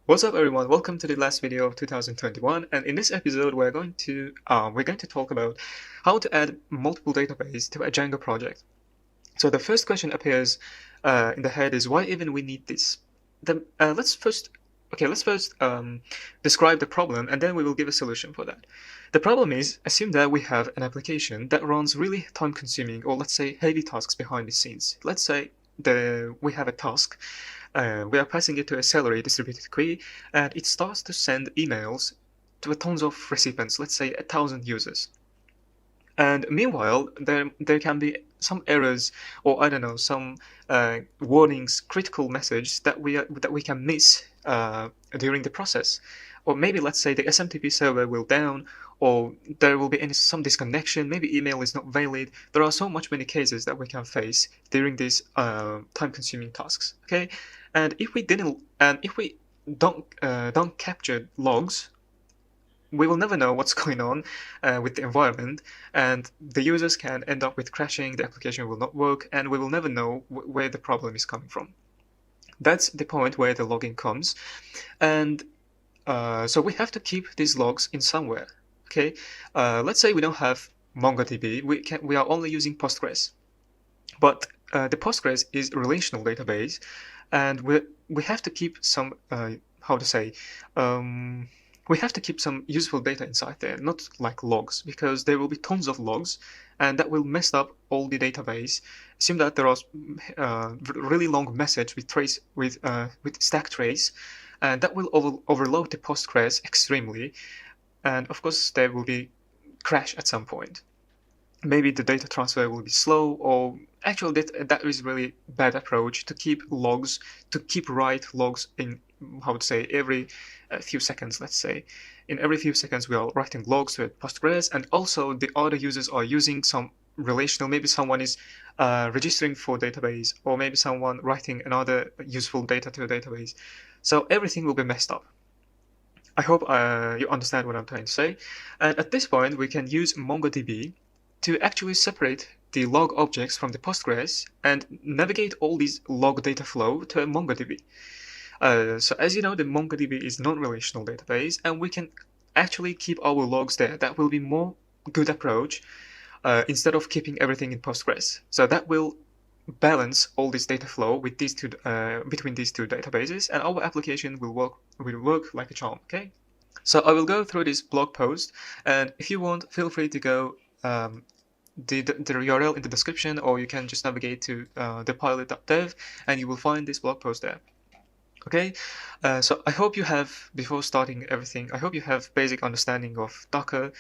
What's up, everyone? Welcome to the last video of 2021, and in this episode, we're going to talk about how to add multiple databases to a Django project. So the first question appears in the head is why even we need this. Let's first describe the problem, and then we will give a solution for that. The problem is, assume that we have an application that runs really time-consuming, or let's say heavy tasks behind the scenes. Let's say we have a task. We are passing it to a salary distributed queue, and it starts to send emails to tons of recipients, let's say 1,000 users. And meanwhile, there can be some errors, or I don't know, some warnings, critical messages that we can miss during the process. Or maybe let's say the SMTP server will down, or there will be some disconnection. Maybe email is not valid. There are so many cases that we can face during these time-consuming tasks. Okay, and if we don't capture logs, we will never know what's going on with the environment, and the users can end up with crashing, the application will not work, and we will never know where the problem is coming from. That's the point where the logging comes, and so we have to keep these logs in somewhere. Okay, let's say we don't have MongoDB, we are only using Postgres, but the Postgres is a relational database, and we have to keep some how to say we have to keep some useful data inside there, not like logs, because there will be tons of logs, and that will mess up all the database. Assume that there are really long message with stack trace, and that will overload the Postgres extremely, and of course there will be crash at some point. Maybe the data transfer will be slow, or actually that is really bad approach to keep logs, to keep write logs in, how to say, every few seconds. Let's say in every few seconds we are writing logs to Postgres, and also the other users are using some relational, maybe someone is registering for database, or maybe someone writing another useful data to a database, so everything will be messed up. I hope you understand what I'm trying to say. And at this point we can use MongoDB to actually separate the log objects from the Postgres and navigate all these log data flow to a MongoDB. So as you know, the MongoDB is non-relational database, and we can actually keep our logs there. That will be more good approach instead of keeping everything in Postgres. So that will balance all this data flow with these two between these two databases, and our application will work like a charm. Okay. So I will go through this blog post, and if you want, feel free to go the URL in the description, or you can just navigate to thepilot.dev, and you will find this blog post there. Okay, so I hope you have, before starting everything, I hope you have basic understanding of Docker,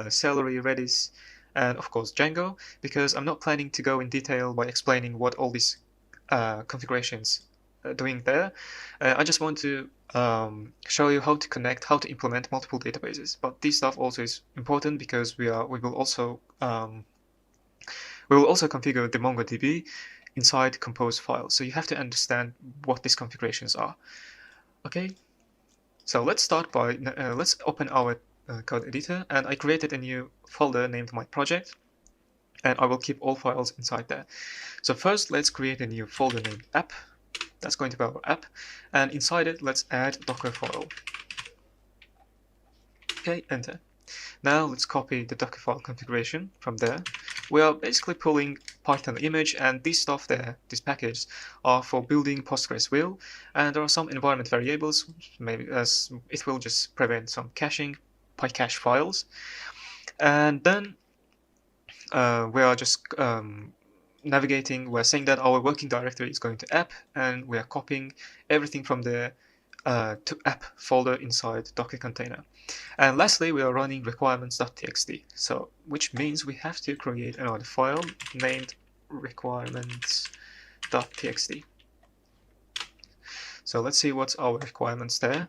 Celery, Redis, and of course Django, because I'm not planning to go in detail by explaining what all these configurations are doing there. I just want to show you how to connect, how to implement multiple databases. But this stuff also is important because we will also configure the MongoDB inside compose file. So you have to understand what these configurations are. Okay, so let's start by let's open our code editor, and I created a new folder named my project, and I will keep all files inside there. So first let's create a new folder named app. That's going to be our app, and inside it let's add Docker file. Okay, enter. Now let's copy the Docker file configuration from there. We are basically pulling Python image, and this stuff there, these packages, are for building Postgres wheel, and there are some environment variables, maybe as it will just prevent some caching, PyCache files. And then we are just navigating, we're saying that our working directory is going to app, and we are copying everything from there to app folder inside Docker container. And lastly, we are running requirements.txt, so which means we have to create another file named requirements.txt. So let's see what's our requirements there.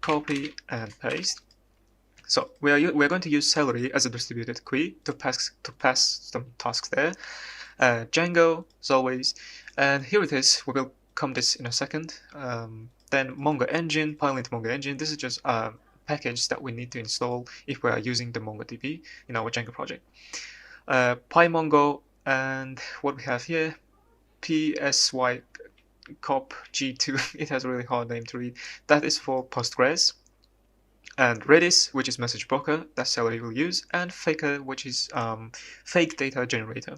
Copy and paste. So we're going to use Celery as a distributed queue to pass some tasks there. Django as always, and here it is. We will come this in a second. Then Mongo engine, Pilot Mongo engine. This is just a package that we need to install if we are using the MongoDB in our Django project. PyMongo, and what we have here, PSY cop G2, it has a really hard name to read. That is for Postgres. And Redis, which is message broker, that Celery will use, and Faker, which is fake data generator.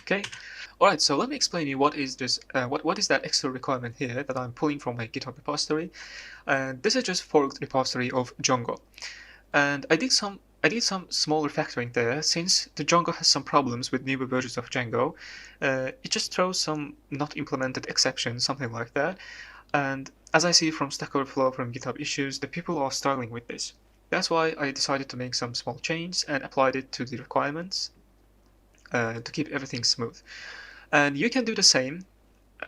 Okay. All right. So let me explain you what is this. What is that extra requirement here that I'm pulling from my GitHub repository? And this is just forked repository of Django, and I did some small refactoring there. Since the Django has some problems with newer versions of Django, it just throws some not implemented exceptions, something like that. And as I see from Stack Overflow, from GitHub issues, the people are struggling with this. That's why I decided to make some small changes and applied it to the requirements to keep everything smooth. And you can do the same.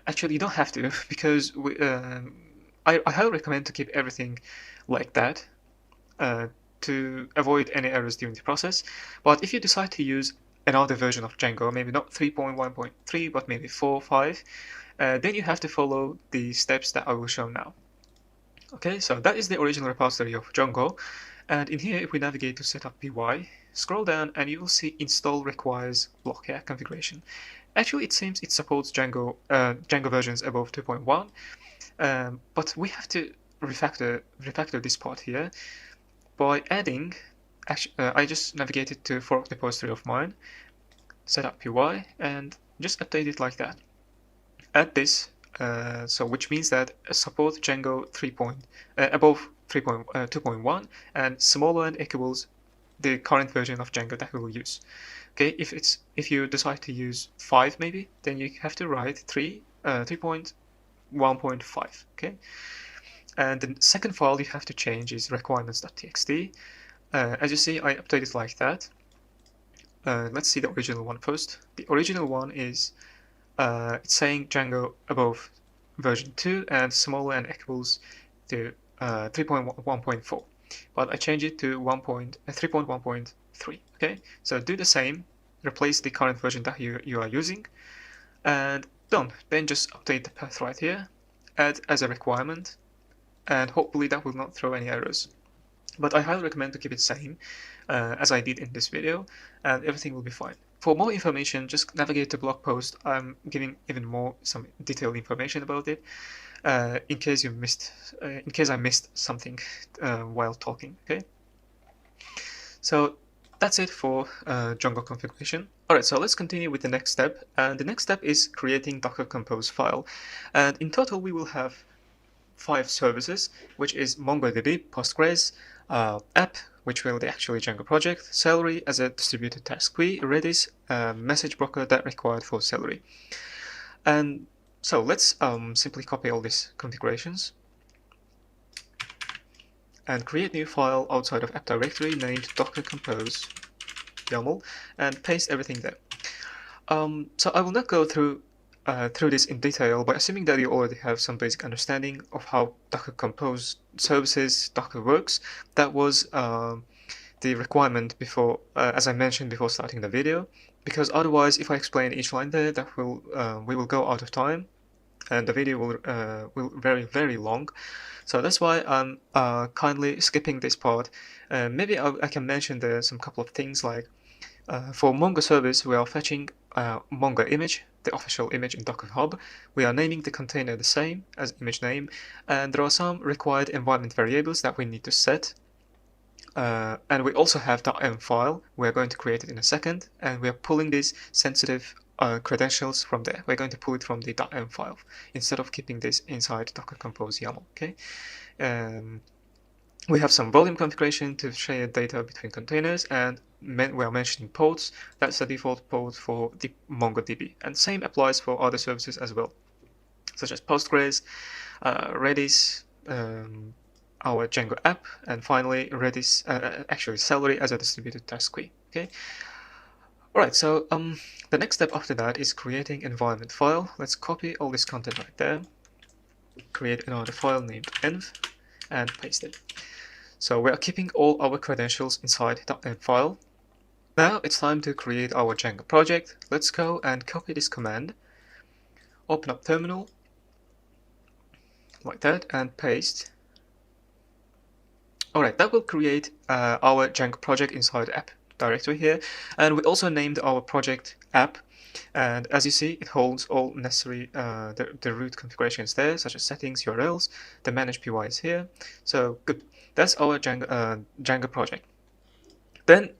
Actually, you don't have to, because I highly recommend to keep everything like that to avoid any errors during the process. But if you decide to use another version of Django, maybe not 3.1.3, but maybe 4, 5, then you have to follow the steps that I will show now. Okay, so that is the original repository of Django. And in here, if we navigate to setup py, scroll down and you will see install requires block configuration. Actually, it seems it supports Django versions above 2.1, but we have to refactor this part here by adding. I just navigated to fork repository of mine, setup py, and just update it like that. Add this, so which means that support Django above 2.1 and smaller and equals the current version of Django that we will use. Okay, if you decide to use 5 maybe, then you have to write 3.1.5. Okay, and the second file you have to change is requirements.txt. As you see, I updated like that. Let's see the original one first. The original one is it's saying Django above version 2 and smaller and equals to 3.1.4, but I change it to 3.1.3. Okay, so do the same, replace the current version that you are using, and done. Then just update the path right here, add as a requirement, and hopefully that will not throw any errors. But I highly recommend to keep it same as I did in this video, and everything will be fine. For more information, just navigate to blog post. I'm giving even more some detailed information about it, in case I missed something while talking. Okay. So that's it for Django configuration. All right, so let's continue with the next step. And the next step is creating Docker Compose file. And in total, we will have 5 services, which is MongoDB, Postgres, app, which will be actually Django project, Celery as a distributed task queue, Redis, message broker that required for Celery. And so let's simply copy all these configurations and create new file outside of app directory named Docker Compose YAML and paste everything there. So I will not go through this in detail, but assuming that you already have some basic understanding of how Docker Compose services, Docker works, that was the requirement before, as I mentioned before starting the video, because otherwise, if I explain each line there, that we will go out of time, and the video will very long. So that's why I'm kindly skipping this part. Maybe I can mention there some couple of things like for Mongo service, we are fetching Mongo image, the official image in Docker Hub. We are naming the container the same as image name, and there are some required environment variables that we need to set. And we also have .env file. We're going to create it in a second, and we are pulling these sensitive credentials from there. We're going to pull it from the .env file instead of keeping this inside Docker Compose YAML. Okay. We have some volume configuration to share data between containers, and we are mentioning ports. That's the default port for the MongoDB, and same applies for other services as well, such as Postgres, Redis, our Django app, and finally Redis, actually Celery as a distributed task queue. Okay. All right. So the next step after that is creating environment file. Let's copy all this content right there. Create another file named env and paste it. So we are keeping all our credentials inside the .env file. Now it's time to create our Django project. Let's go and copy this command. Open up terminal like that and paste. Alright, that will create our Django project inside directory here, and we also named our project app. And as you see, it holds all necessary the root configurations there, such as settings, URLs. The manage py is here. So good. That's our Django project. Then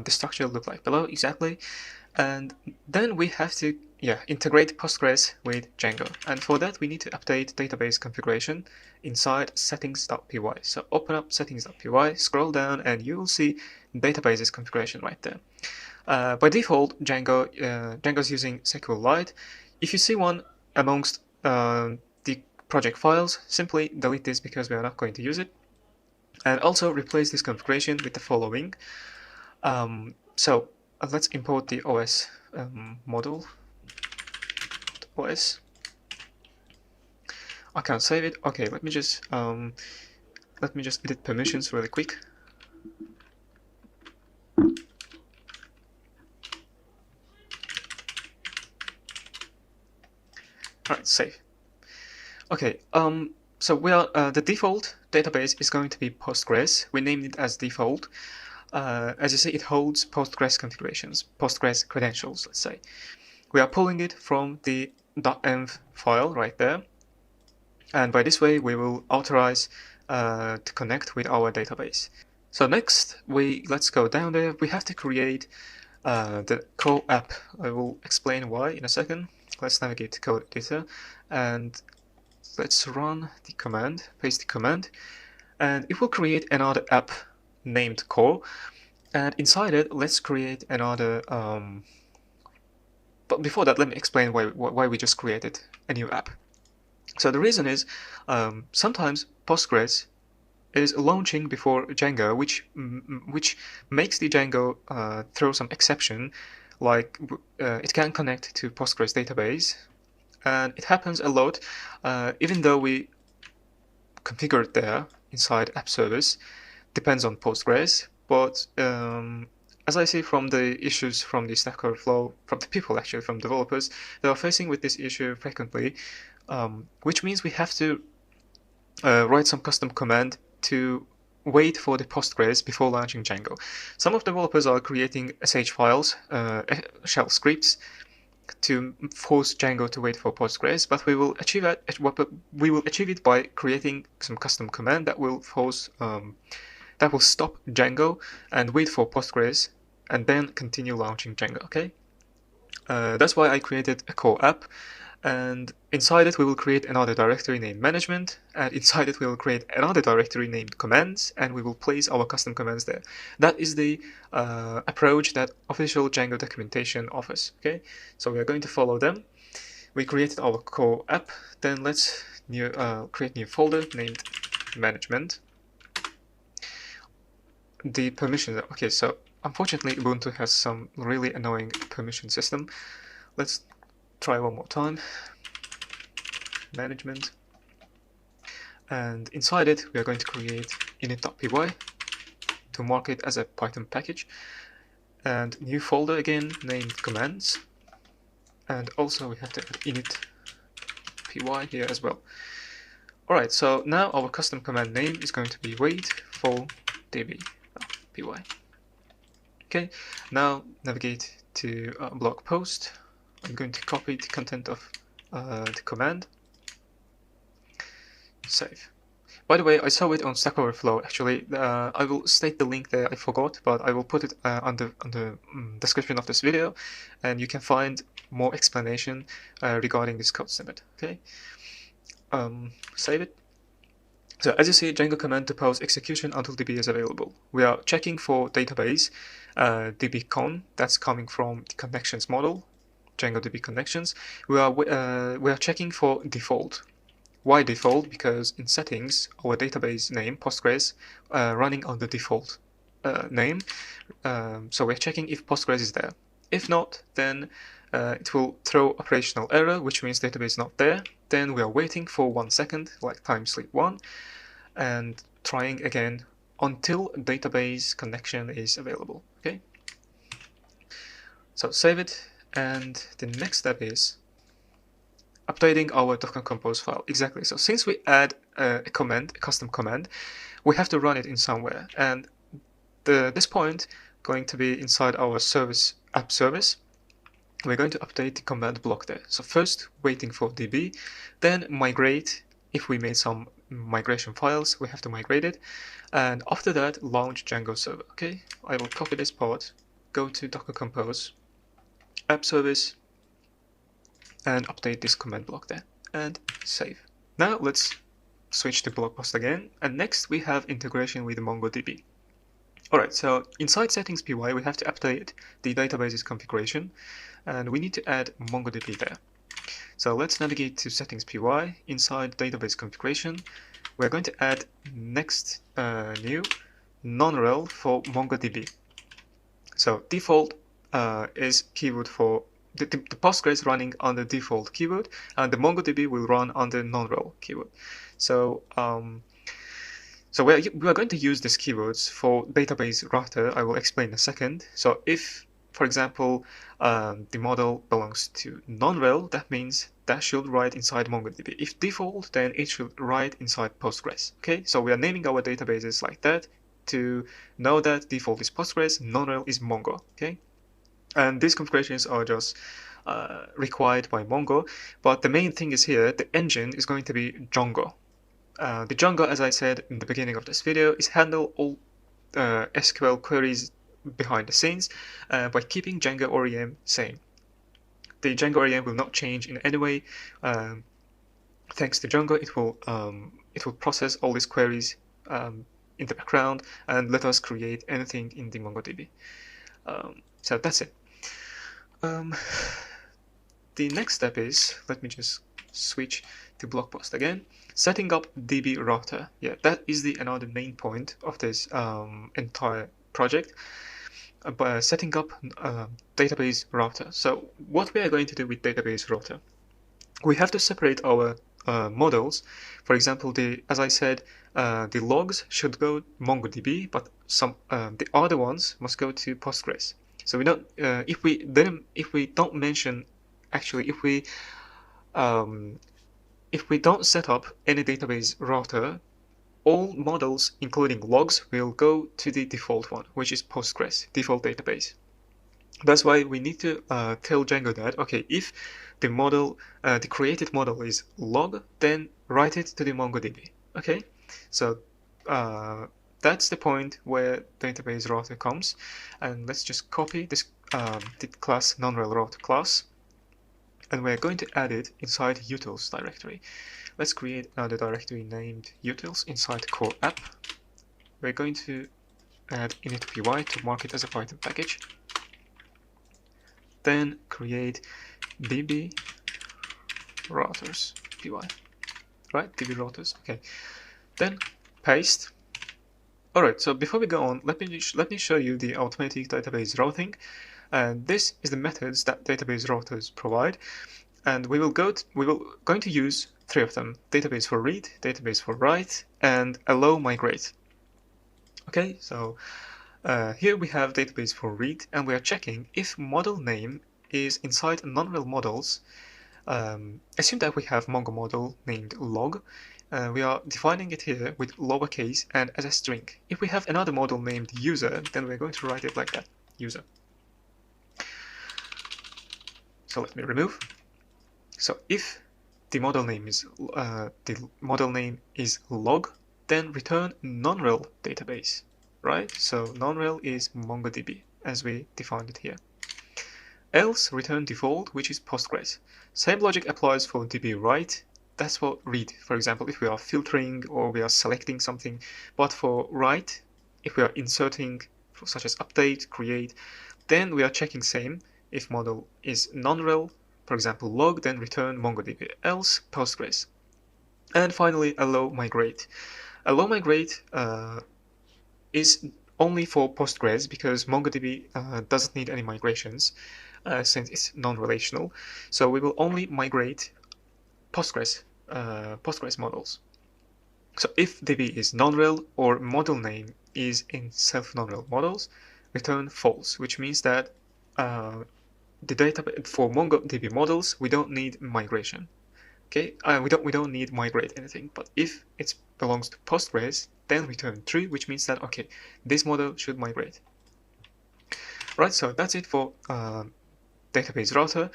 the structure will look like below exactly. And then we have to integrate Postgres with Django. And for that, we need to update database configuration inside settings.py. So open up settings.py, scroll down, and you will see databases configuration right there. By default, Django's using SQLite. If you see one amongst the project files, simply delete this because we are not going to use it. And also replace this configuration with the following. So let's import the OS model. OS. I can't save it. Okay, let me just edit permissions really quick. Alright, save. Okay, so we are the default database is going to be Postgres. We named it as default. As you see, it holds Postgres configurations, Postgres credentials, let's say. We are pulling it from the .env file right there. And by this way, we will authorize to connect with our database. So next, let's go down there. We have to create the core app. I will explain why in a second. Let's navigate to code editor and let's run the command, paste the command, and it will create another app named core. And inside it, let's create another. But before that, let me explain why we just created a new app. So the reason is sometimes Postgres is launching before Django, which makes the Django throw some exception, like it can connect to Postgres database, and it happens a lot, even though we configured there inside app service, depends on Postgres. But as I see from the issues from the Stack Overflow, from the people actually, from developers, they are facing with this issue frequently, which means we have to write some custom command to wait for the Postgres before launching Django. Some of the developers are creating sh files, shell scripts, to force Django to wait for Postgres, but we will achieve it by creating some custom command that will that will stop Django and wait for Postgres and then continue launching Django. Okay, that's why I created a core app. And inside it, we will create another directory named management, and inside it, we will create another directory named commands, and we will place our custom commands there. That is the approach that official Django documentation offers. Okay, so we are going to follow them. We created our core app, then let's create new folder named management. The permissions, okay, so unfortunately Ubuntu has some really annoying permission system. Let's try one more time. Management, and inside it we are going to create init.py to mark it as a Python package, and new folder again named commands, and also we have to add init.py here as well. Alright, so now our custom command name is going to be wait for db.py. Okay, now navigate to blog post. I'm going to copy the content of the command. Save. By the way, I saw it on Stack Overflow. Actually, I will state the link there. I forgot, but I will put it on the description of this video, and you can find more explanation regarding this code snippet. Okay. Save it. So as you see, Django command to pause execution until DB is available. We are checking for database dbcon. That's coming from the connections model. DjangoDB connections. We are checking for default. Why default? Because in settings, our database name Postgres running on the default name. So we're checking if Postgres is there. If not, then it will throw operational error, which means database not there. Then we are waiting for 1 second, like time sleep 1, and trying again until database connection is available. Okay. So save it. And the next step is updating our Docker Compose file. Exactly. So since we add a custom command, we have to run it in somewhere. And this point, going to be inside our service app service. We're going to update the command block there. So first waiting for DB, then migrate. If we made some migration files, we have to migrate it. And after that, launch Django server. Okay, I will copy this part, go to Docker Compose, app service, and update this command block there, and save. Now let's switch to blog post again, and next we have integration with MongoDB. Alright, so inside settings py we have to update the database's configuration, and we need to add MongoDB there. So let's navigate to settings py. Inside database configuration, we're going to add next new non-rel for MongoDB. So default is keyword for the Postgres running on the default keyword, and the MongoDB will run on the non-rel keyword. So we are going to use these keywords for database router. I will explain in a second. So if, for example, the model belongs to non-rel, that means that should write inside MongoDB. If default, then it should write inside Postgres. Okay, so we are naming our databases like that to know that default is Postgres, non-rel is Mongo. Okay, and these configurations are just required by Mongo. But the main thing is here, the engine is going to be Django. The Django, as I said in the beginning of this video, is handle all SQL queries behind the scenes by keeping Django ORM same. The Django ORM will not change in any way. Thanks to Django, it will process all these queries in the background and let us create anything in the MongoDB. So that's it. The next step is, let me just switch to blog post again, setting up DB router. Yeah, that is another main point of this entire project. By setting up database router. So what we are going to do with database router, we have to separate our models. For example, as I said, the logs should go MongoDB, but the other ones must go to Postgres. So we don't if we don't mention, actually if we don't set up any database router, all models, including logs, will go to the default one, which is Postgres, default database. That's why we need to tell Django that, okay, if the model, the created model is log, then write it to the MongoDB. Okay, so that's the point where database router comes. And let's just copy this the class non-rel router class, and we're going to add it inside utils directory. Let's create another directory named utils inside core app. We're going to add init.py to mark it as a Python package. Then create db routers py, right? db routers. Okay. Then paste. All right. So before we go on, let me show you the automatic database routing, and this is the methods that database routers provide. And we will going to use three of them: database for read, database for write, and allow migrate. Okay, so here we have database for read, and we are checking if model name is inside non-rel models. Assume that we have Mongo model named log. We are defining it here with lowercase and as a string. If we have another model named user, then we're going to write it like that, user. So let me remove. So if the model name is log, then return non-rel database, right? So non-rel is MongoDB as we defined it here. Else return default, which is Postgres. Same logic applies for DB write. That's for read, for example, if we are filtering or we are selecting something. But for write, if we are inserting, such as update, create, then we are checking same. If model is non-rel, for example log, then return MongoDB, else Postgres. And finally, allow migrate. Allow migrate is only for Postgres because MongoDB doesn't need any migrations since it's non-relational. So we will only migrate Postgres models. So if DB is non-rel or model name is in self-non-rel models, return false, which means that the data for MongoDB models, we don't need migration. Okay, we don't need migrate anything. But if it belongs to Postgres, then return true, which means that okay, this model should migrate. Right, so that's it for database router.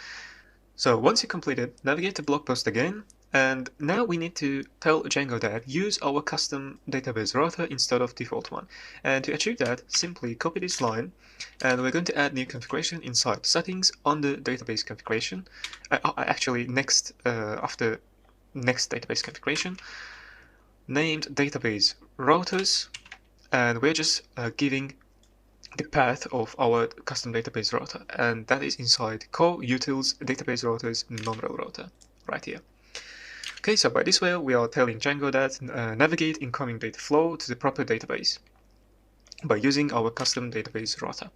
So once you complete it, navigate to blog post again, and now we need to tell Django that use our custom database router instead of default one. And to achieve that, simply copy this line, and we're going to add new configuration inside settings under database configuration. Actually, next after next database configuration, named database routers, and we're just giving the path of our custom database router, and that is inside core utils database routers non-rel router right here. Okay, so by this way we are telling Django that navigate incoming data flow to the proper database by using our custom database router.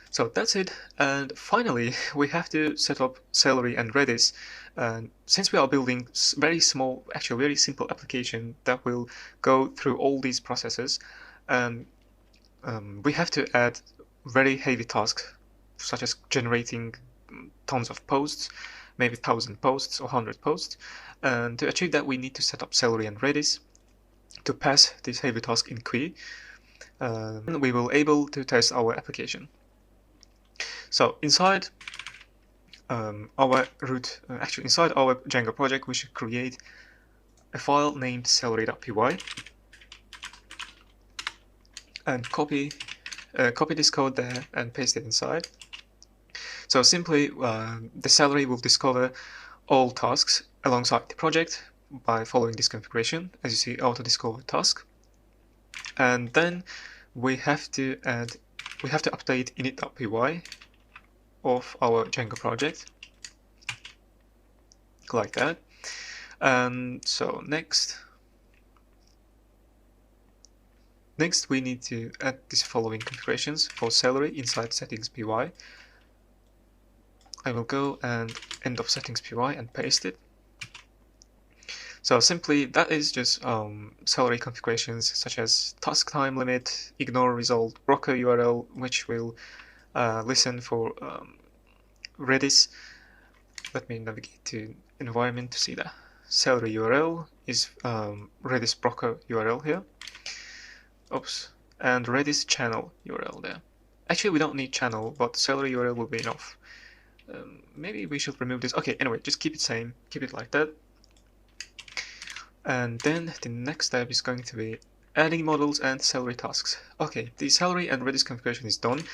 So that's it, and finally we have to set up Celery and Redis, and since we are building very small, actually very simple application that will go through all these processes, and we have to add very heavy tasks, such as generating tons of posts, maybe 1,000 posts or 100 posts. And to achieve that, we need to set up Celery and Redis to pass this heavy task in queue. And we will able to test our application. So inside our root, actually inside our Django project, we should create a file named celery.py and copy this code there and paste it inside. So simply the Celery will discover all tasks alongside the project by following this configuration. As you see, auto discover task, and then we have to update init.py of our Django project like that. And so next we need to add these following configurations for Celery inside settings py. I will go and end of settings py and paste it. So simply that is just Celery configurations such as task time limit, ignore result, broker URL, which will listen for Redis. Let me navigate to environment to see that. Celery URL is Redis broker URL here. Oops, and Redis channel URL there. Actually, we don't need channel, but Celery URL will be enough. Maybe we should remove this. Okay, anyway, just keep it same, keep it like that. And then the next step is going to be adding models and Celery tasks. Okay, the Celery and Redis configuration is done.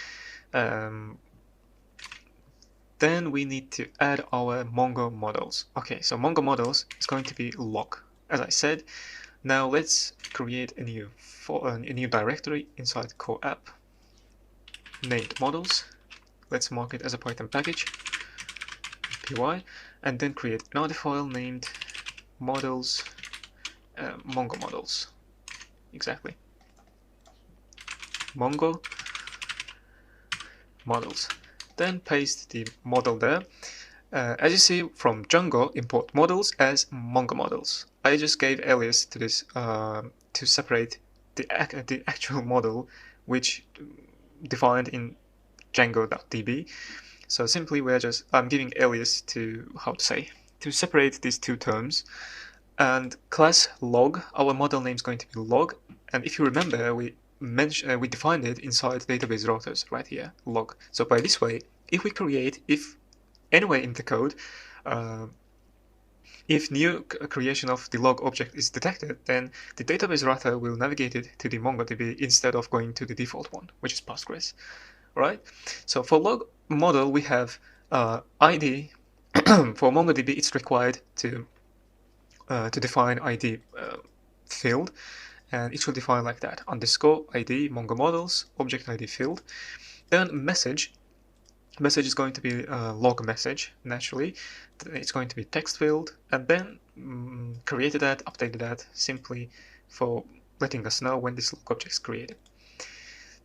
Then we need to add our Mongo models. Okay, so Mongo models is going to be log, as I said. Now let's create a new directory inside core app named models. Let's mark it as a Python package py, and then create another file named models Mongo models. Exactly, Mongo models. Then paste the model there. As you see from Django, import models as Mongo models. I just gave alias to this to separate the actual model, which defined in Django.db. So simply I'm giving alias to to separate these two terms. And class log, our model name is going to be log. And if you remember, we defined it inside database routers right here, log. So by this way, if anywhere in the code, if new creation of the log object is detected, then the database router will navigate it to the MongoDB instead of going to the default one, which is Postgres, right? So for log model, we have ID. For MongoDB, it's required to define ID field, and it should define like that: underscore ID Mongo models object ID field. Then message is going to be log message. Naturally, it's going to be text field, and then created that, updated that, simply for letting us know when this log object is created.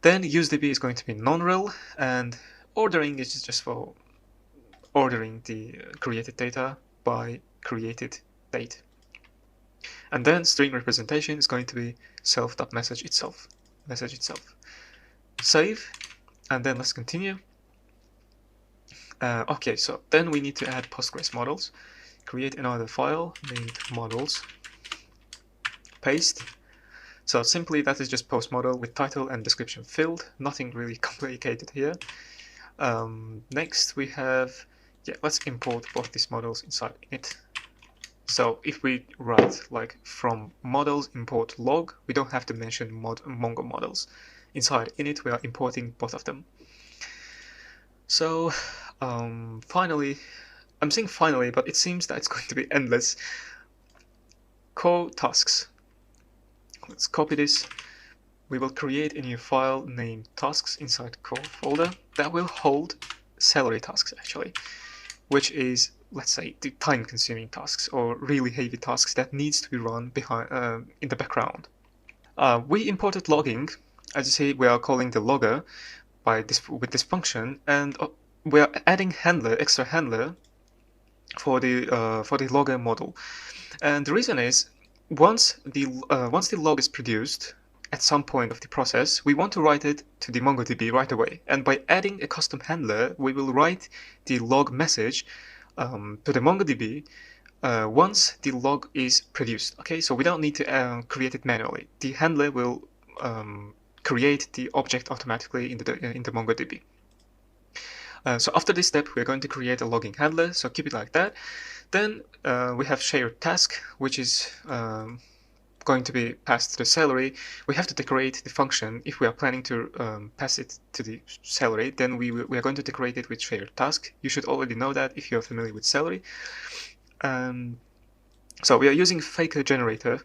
Then useDB is going to be non-rel, and ordering is just for ordering the created data by created date. And then string representation is going to be self.message itself, message itself. Save, and then let's continue. Okay, so then we need to add Postgres models. Create another file named models. Paste. So simply that is just post model with title and description filled. Nothing really complicated here. Next we have, let's import both these models inside it. So if we write like from models import log, we don't have to mention Mongo models. Inside init we are importing both of them. So finally, I'm saying finally, but it seems that it's going to be endless. Core tasks. Let's copy this. We will create a new file named tasks inside core folder that will hold salary tasks actually, which is, let's say, the time-consuming tasks or really heavy tasks that needs to be run behind in the background. We imported logging. As you see, we are calling the logger with this function, and we are adding extra handler for the logger model. And the reason is, once the log is produced at some point of the process, we want to write it to the MongoDB right away. And by adding a custom handler, we will write the log message to the MongoDB once the log is produced. Okay, so we don't need to create it manually. The handler will create the object automatically in the MongoDB. So after this step, we're going to create a logging handler. So keep it like that. Then we have shared task, which is going to be passed to the salary. We have to decorate the function. If we are planning to pass it to the salary, then we are going to decorate it with shared task. You should already know that if you're familiar with salary. So we are using faker generator,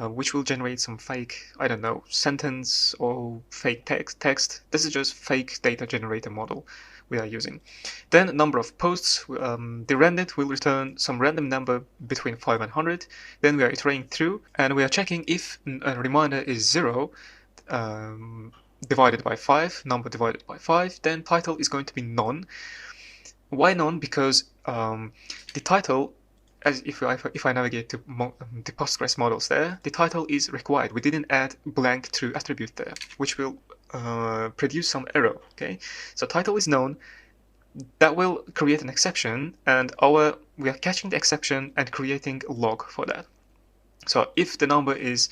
which will generate some fake, I don't know, sentence or fake text. This is just fake data generator model we are using. Then number of posts, the rendered will return some random number between 5 and 100. Then we are iterating through, and we are checking if a reminder is 0 divided by 5, number divided by 5, then title is going to be none. Why none? Because the title, as if I navigate to the Postgres models there, the title is required. We didn't add blank true attribute there, which will produce some error. Okay, so title is known. That will create an exception, and we are catching the exception and creating a log for that. So if the number is,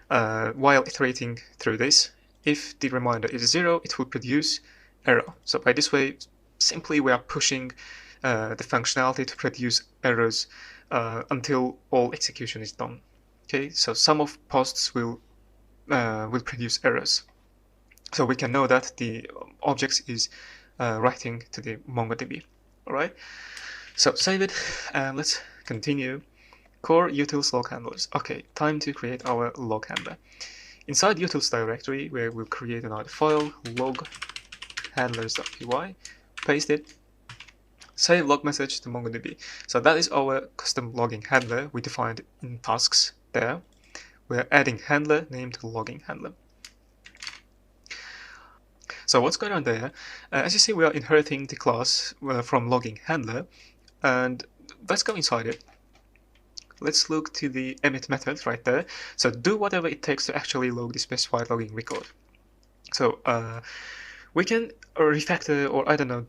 while iterating through this, if the reminder is 0, it will produce error. So by this way, simply we are pushing the functionality to produce errors until all execution is done. Okay, so some of posts will produce errors. So we can know that the objects is writing to the MongoDB. All right. So save it and let's continue. Core utils log handlers. Okay, time to create our log handler. Inside utils directory, where we'll create another file, log handlers.py, paste it, save log message to MongoDB. So that is our custom logging handler we defined in tasks there. We're adding handler named logging handler. So what's going on there? As you see, we are inheriting the class from logging handler, and let's go inside it. Let's look to the emit method right there. So do whatever it takes to actually log the specified logging record. So we can refactor, or I don't know,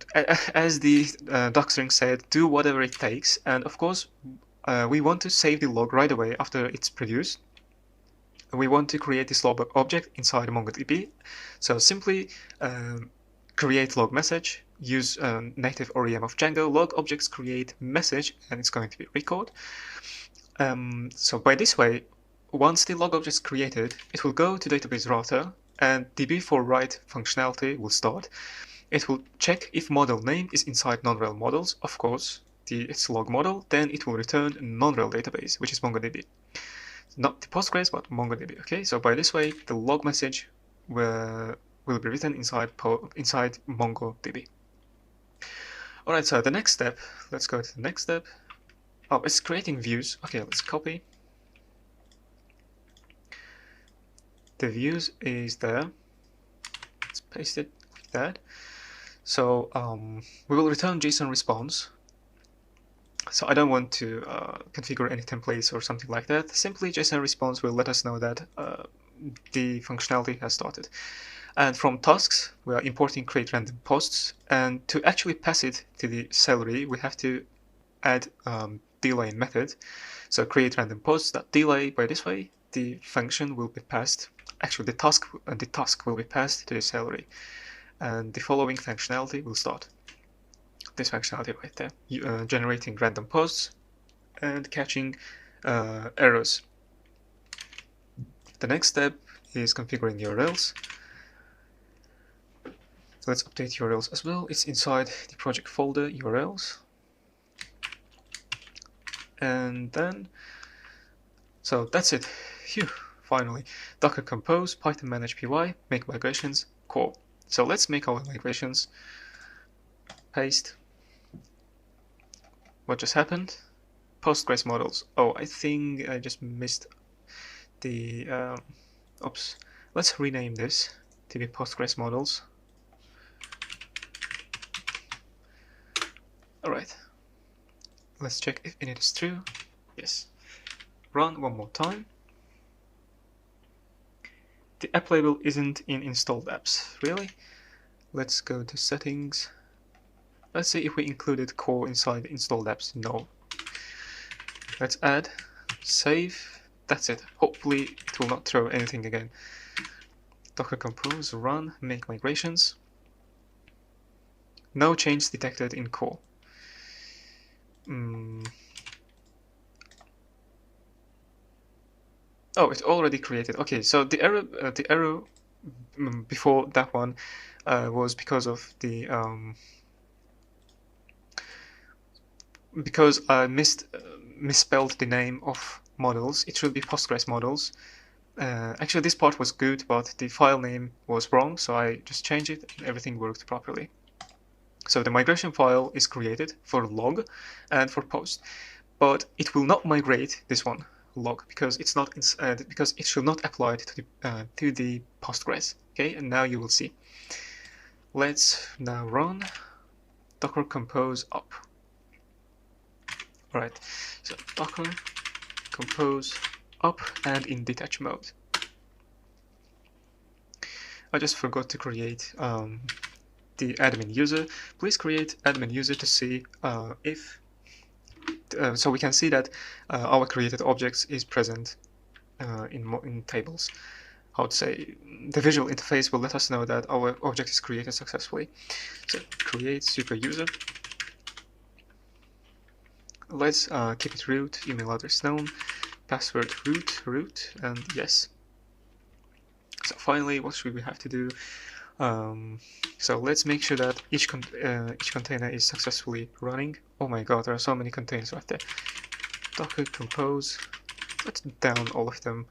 as the docstring said, do whatever it takes. And of course, we want to save the log right away after it's produced. We want to create this log object inside MongoDB. So simply create log message, use native ORM of Django, log objects create message, and it's going to be record. So by this way, once the log object is created, it will go to database router, and DB for write functionality will start. It will check if model name is inside non-rel models. Of course, it's log model. Then it will return a non-rel database, which is MongoDB. Not the Postgres, but MongoDB. Okay, so by this way, the log message will be written inside MongoDB. All right, so the next step, let's go to the next step. Oh, it's creating views. Okay, let's copy. The views is there. Let's paste it like that. So we will return JSON response. So I don't want to configure any templates or something like that. Simply JSON response will let us know that the functionality has started. And from tasks, we are importing create random posts. And to actually pass it to the salary, we have to add delay method. So create random posts that delay by this way. the function will be passed. Actually, the task will be passed to the salary, and the following functionality will start. This functionality right there, generating random posts and catching errors. The next step is configuring URLs. So let's update URLs as well. It's inside the project folder URLs. And then, so that's it. Phew, finally. Docker compose, Python manage py, make migrations, core. So let's make our migrations. Paste. What just happened? Postgres models. Oh, I think I just missed the, oops. Let's rename this to be Postgres models. Alright. Let's check if it is true. Yes. Run one more time. The app label isn't in installed apps. Really? Let's go to settings. Let's see if we included core inside installed apps. No. Let's add, save. That's it. Hopefully it will not throw anything again. Docker compose, run, make migrations. No change detected in core. Oh, it already created. Okay, so the error before that one was because of the because I misspelled the name of models. It should be Postgres models. Actually, this part was good, but the file name was wrong, so I just changed it and everything worked properly. So the migration file is created for log and for post, but it will not migrate this one log because it's not because it should not apply to the Postgres. Okay, and now you will see. Let's now run Docker compose up. All right, so Docker compose up and in detach mode. I just forgot to create the admin user. Please create admin user to see if so we can see that our created objects is present in tables. How to say, the visual interface will let us know that our object is created successfully. So create super user. Let's keep it root, email address known, password root, and yes. So finally, what should we have to do? So let's make sure that each container is successfully running. Oh my god, there are so many containers right there. Docker compose. Let's down all of them.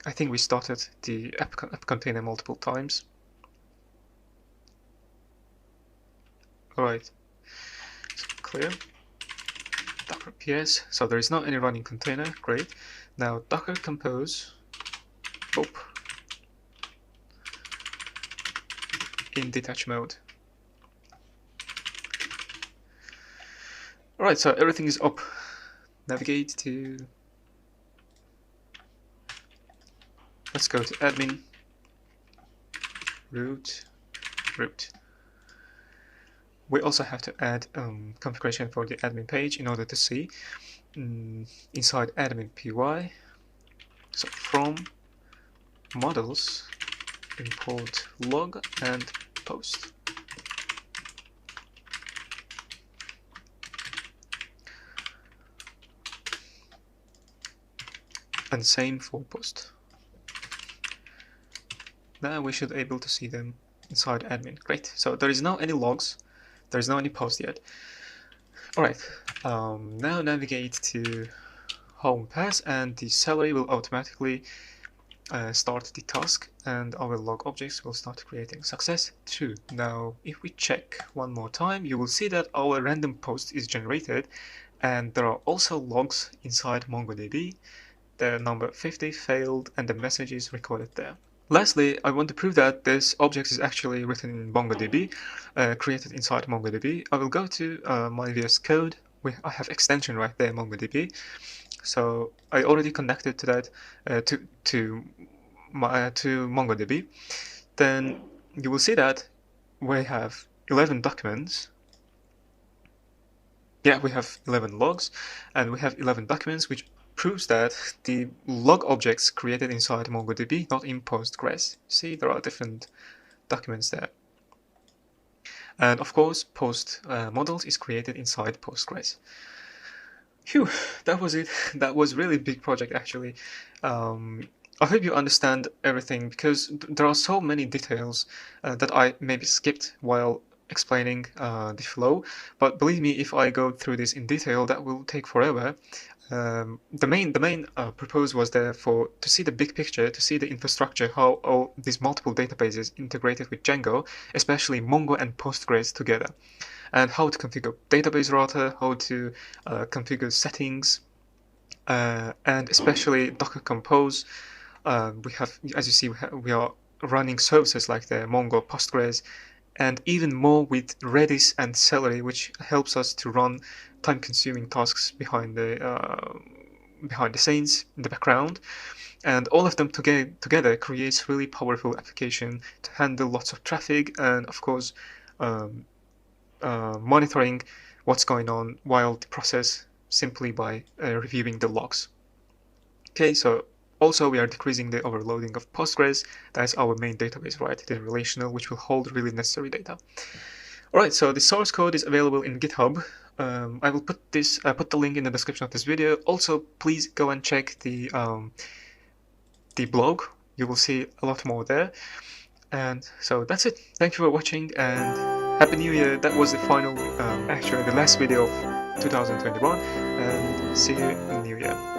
I think we started the app container multiple times. Alright. So clear. Docker ps. So there is not any running container. Great. Now Docker compose. Oh. In detach mode. Alright, so everything is up. Navigate to... Let's go to admin, root. We also have to add configuration for the admin page in order to see inside admin py. So from models, import log and post. And same for post. Now we should be able to see them inside admin. Great. So there is no any logs. There is no any post yet. Alright. Now navigate to home pass and the salary will automatically start the task and our log objects will start creating success true. Now if we check one more time, you will see that our random post is generated and there are also logs inside MongoDB. The number 50 failed and the message is recorded there. Lastly, I want to prove that this object is actually written in MongoDB, created inside MongoDB. I will go to my VS Code. I have extension right there, MongoDB. So I already connected to that to MongoDB. Then you will see that we have 11 documents. Yeah, we have 11 logs, and we have 11 documents which proves that the log objects created inside MongoDB, not in Postgres. See, there are different documents there. And of course, post models is created inside Postgres. Phew, that was it. That was really big project actually. I hope you understand everything because there are so many details that I maybe skipped while explaining the flow. But believe me, if I go through this in detail, that will take forever. The main purpose was there for to see the big picture, to see the infrastructure, how all these multiple databases integrated with Django, especially Mongo and Postgres together, and how to configure database router, how to configure settings, and especially Docker Compose. We have, as you see, we are running services like the Mongo, Postgres, and even more with Redis and Celery, which helps us to run time-consuming tasks behind the scenes in the background. And all of them together creates really powerful application to handle lots of traffic and, of course, monitoring what's going on while the process simply by reviewing the logs. Okay, so also we are decreasing the overloading of Postgres. That's our main database, right? The relational, which will hold really necessary data. All right, so the source code is available in GitHub. I will put the link in the description of this video. Also, please go and check the blog. You will see a lot more there. And so that's it. Thank you for watching and Happy New Year. That was the final, actually the last video of 2021. And see you in the New Year.